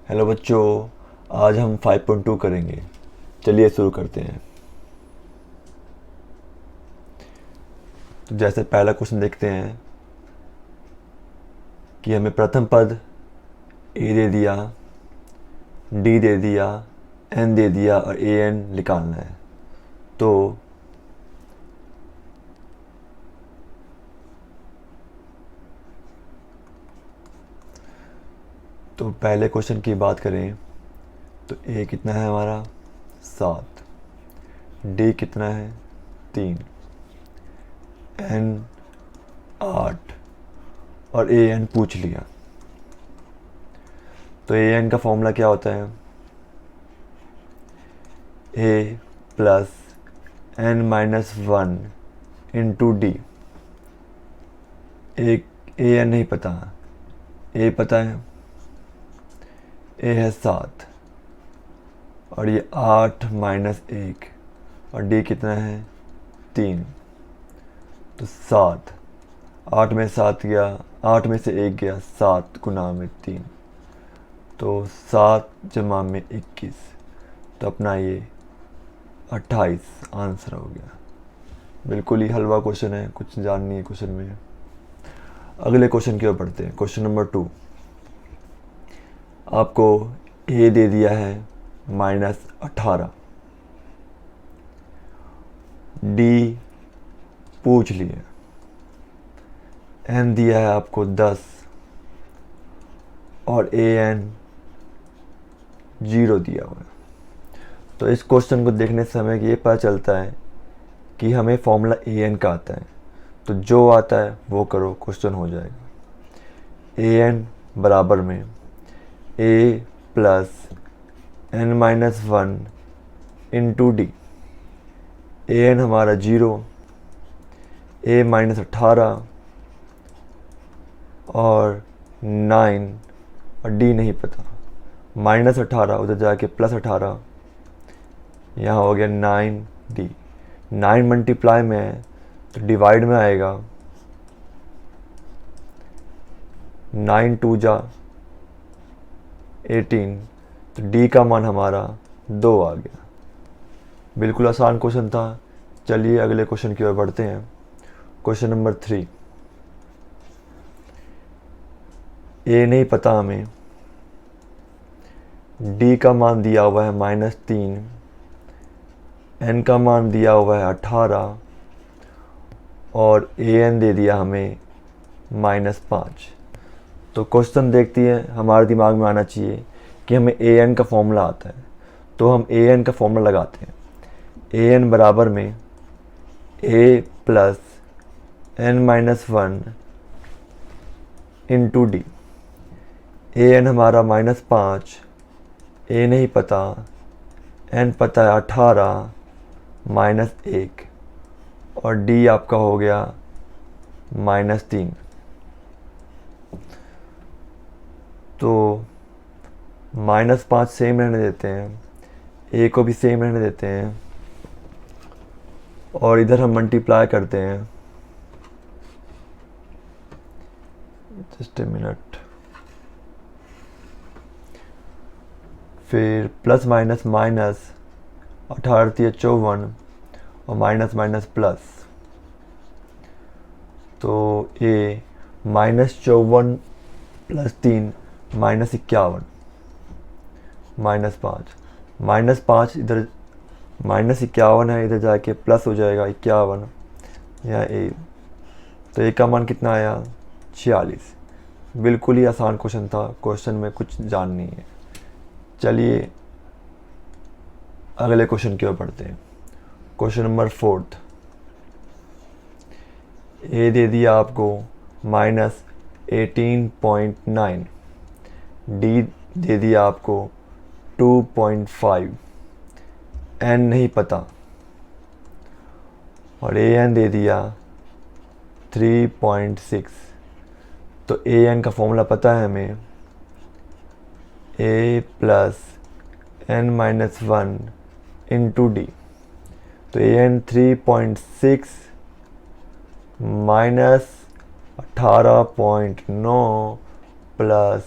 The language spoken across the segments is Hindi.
हेलो बच्चों, आज हम 5.2 करेंगे। चलिए शुरू करते हैं। तो जैसे पहला क्वेश्चन देखते हैं कि हमें प्रथम पद ए दे दिया, डी दे दिया, एन दे दिया और ए एन निकालना है। तो पहले क्वेश्चन की बात करें तो ए कितना है हमारा 7, डी कितना है 3, एन 8 और ए एन पूछ लिया। तो ए एन का फॉर्मूला क्या होता है? A plus N minus 1 into D. A N नहीं पता, ए पता है, ए है 7 और ये 8 माइनस 1 और डी कितना है 3। तो 7, 8 में 7 गया, 8 में से 1 गया, 7 गुना में 3, तो 7 जमा में 21, तो अपना ये 28 आंसर हो गया। बिल्कुल ही हलवा क्वेश्चन है, कुछ जान नहीं है क्वेश्चन में। अगले क्वेश्चन की ओर बढ़ते हैं। क्वेश्चन नंबर 2, आपको ए दे दिया है -18, डी पूछ लिए, एन दिया है आपको 10 और ए एन 0 दिया हुआ है। तो इस क्वेश्चन को देखने से हमें ये पता चलता है कि हमें फॉर्मूला ए एन का आता है, तो जो आता है वो करो, क्वेश्चन हो जाएगा। ए एन बराबर में ए plus N minus 1 into D. A N हमारा 0, ए माइनस 18 और 9 और डी नहीं पता। -18 उधर जाके +18, यहाँ हो गया 9D। 9 मल्टीप्लाई में है तो डिवाइड में आएगा, 9 2 जा 18, तो डी का मान हमारा 2 आ गया। बिल्कुल आसान क्वेश्चन था। चलिए अगले क्वेश्चन की ओर बढ़ते हैं। क्वेश्चन नंबर 3, ए नहीं पता हमें, डी का मान दिया हुआ है -3, एन का मान दिया हुआ है 18 और ए एन दे दिया हमें -5। तो क्वेश्चन देखती है, हमारे दिमाग में आना चाहिए कि हमें ए एन का फॉर्मूला आता है, तो हम ए एन का फॉर्मूला लगाते हैं। ए एन बराबर में ए plus N minus 1 into D. A N हमारा -5, ए नहीं पता, एन पता है 18 -1 और डी आपका हो गया -3। तो -5 सेम रहने देते हैं, ए को भी सेम रहने देते हैं और इधर हम मल्टीप्लाई करते हैं। Just a minute. फिर प्लस माइनस माइनस, 18 54 और माइनस माइनस प्लस, तो ए -54 + 3 -51 -5 इधर -51 है, इधर जाके प्लस हो जाएगा 51 या ए, तो ए का मान कितना आया 46। बिल्कुल ही आसान क्वेश्चन था, क्वेश्चन में कुछ जान नहीं है। चलिए अगले क्वेश्चन की ओर बढ़ते हैं। क्वेश्चन नंबर 4, ए दे दिया आपको -18.9, डी दे दिया आपको 2.5, एन नहीं पता और ए एन दे दिया 3.6। तो ए एन का फॉर्मूला पता है हमें, a plus N minus 1 into d. तो ए एन 3.6 -18.9 प्लस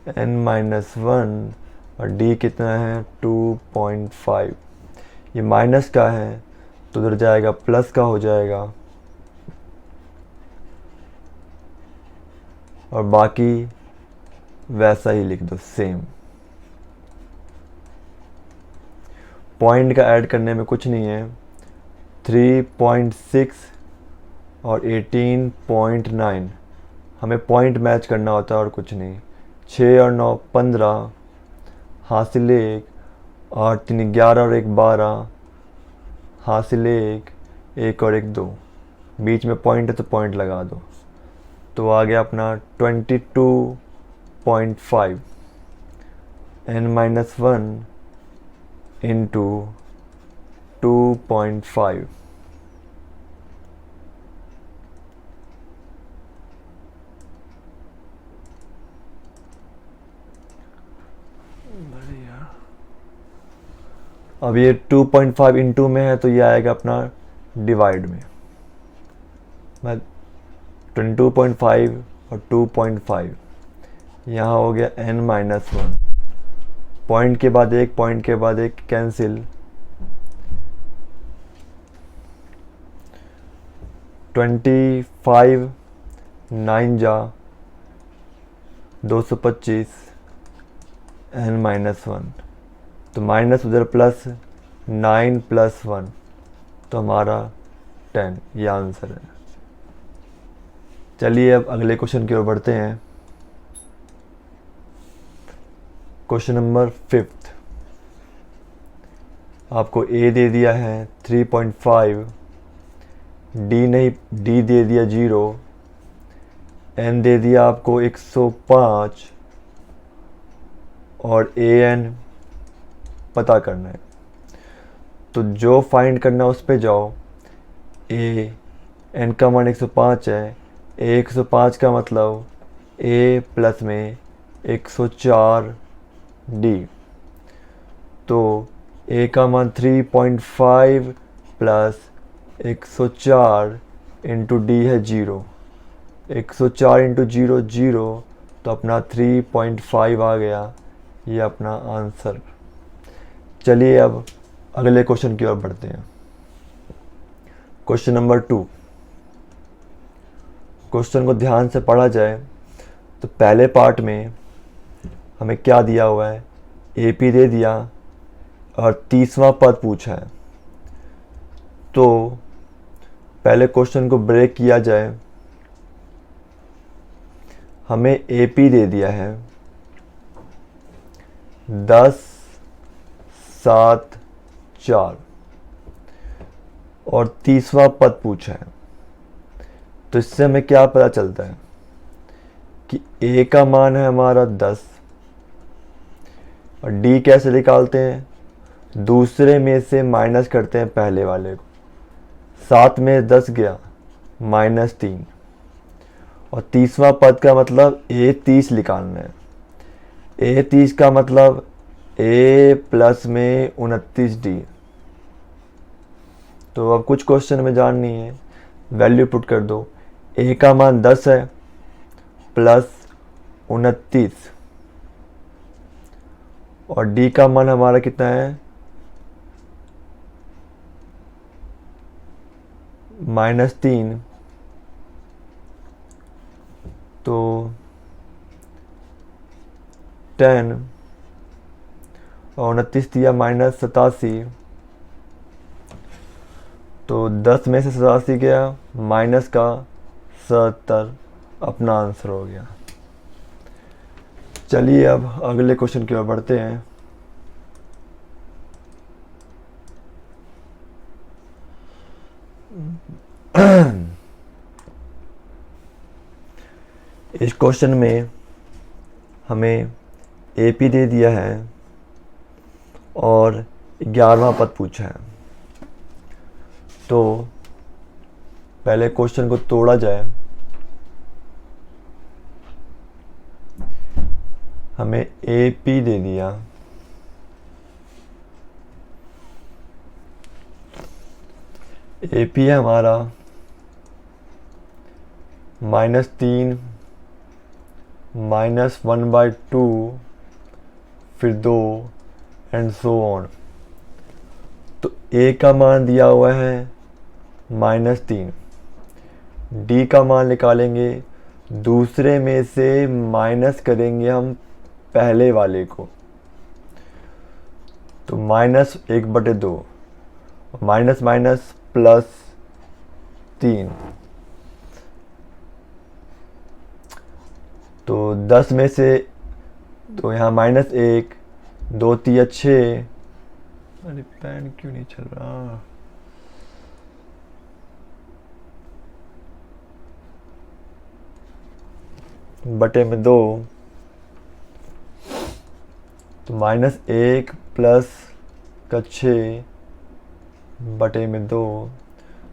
n-1 और d कितना है 2.5। ये माइनस का है तो उधर जाएगा प्लस का हो जाएगा, और बाकी वैसा ही लिख दो सेम। पॉइंट का ऐड करने में कुछ नहीं है। 3.6 और 18.9 हमें पॉइंट मैच करना होता है और कुछ नहीं। 6 और 9 15, हासिल 1, 8 3 11 और 1 12, हासिल 1, 1 और 1 2। बीच में पॉइंट है तो पॉइंट लगा दो। तो आ गया अपना 22.5 n-1 इंटू 2.5। अब ये 2.5 इंटू में है तो ये आएगा अपना डिवाइड में। मैं 22.5 और 2.5 यहाँ हो गया n-1। पॉइंट के बाद एक, पॉइंट के बाद एक कैंसिल। 25 9 जा 225 n-1, तो माइनस उधर प्लस, 9 + 1 तो हमारा 10। ये आंसर है। चलिए अब अगले क्वेश्चन की ओर बढ़ते हैं। Question number 5। आपको ए दे दिया है 3.5, डी नहीं, डी दे दिया 0, एन दे दिया आपको 105 और ए एन पता करना है। तो जो फाइंड करना है उस पे जाओ। ए एन का मान 105 है, ए 105 का मतलब ए प्लस में 104 डी। तो ए का मान 3.5 प्लस 104 इंटू डी है 0। 104 इंटू 0 0, तो अपना 3.5 आ गया। ये अपना आंसर। चलिए अब अगले क्वेश्चन की ओर बढ़ते हैं। Question number 2। क्वेश्चन को ध्यान से पढ़ा जाए तो पहले पार्ट में हमें क्या दिया हुआ है, एपी दे दिया और 30वां पद पूछा है। तो पहले क्वेश्चन को ब्रेक किया जाए। हमें एपी दे दिया है 10 7 4 और 30वां पद पूछा है। तो इससे हमें क्या पता चलता है कि ए का मान है हमारा 10 और डी कैसे निकालते हैं, दूसरे में से माइनस करते हैं पहले वाले को। 7 में 10 गया -3, और 30वां पद का मतलब ए 30 निकालना है। ए 30 का मतलब ए प्लस में 29 डी। तो अब कुछ क्वेश्चन में जाननी है, वैल्यू पुट कर दो। ए का मान 10 है प्लस 29 और डी का मान हमारा कितना है -3। तो 10 और 29 दिया -87, तो 10 में से 87 गया माइनस का 70, अपना आंसर हो गया। चलिए अब अगले क्वेश्चन की ओर बढ़ते हैं। इस क्वेश्चन में हमें एपी दे दिया है और 11वां पद पूछा है। तो पहले क्वेश्चन को तोड़ा जाए। हमें एपी दे दिया एपी है हमारा -3 -1/2, फिर 2 एंड सो ऑन। तो a का मान दिया हुआ है -3, d का मान निकालेंगे, दूसरे में से माइनस करेंगे हम पहले वाले को, तो -1/2, माइनस माइनस +3, तो 10 में से, तो यहाँ -1, 2 3 6, अरे पेन क्यों नहीं चल रहा, बटे में 2, तो -1 प्लस का 6 बटे में 2,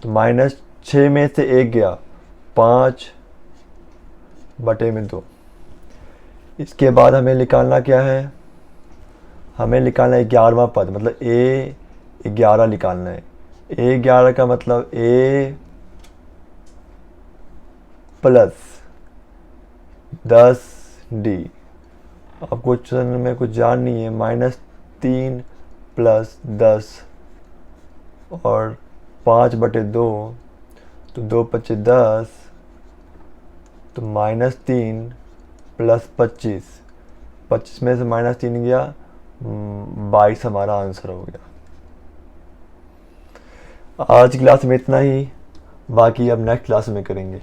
तो -6 में से 1 गया, 5 बटे में 2। इसके बाद हमें निकालना क्या है, हमें निकालना है 11वां पद, मतलब A11 निकालना है। A11 का मतलब A प्लस 10D। अब क्वेश्चन में कुछ जान नहीं है, -3 प्लस 10 और 5/2, तो 2 5 10, तो -3 प्लस 25, 25 में से -3 गया, 22 हमारा आंसर हो गया। आज की क्लास में इतना ही, बाकी अब नेक्स्ट क्लास में करेंगे।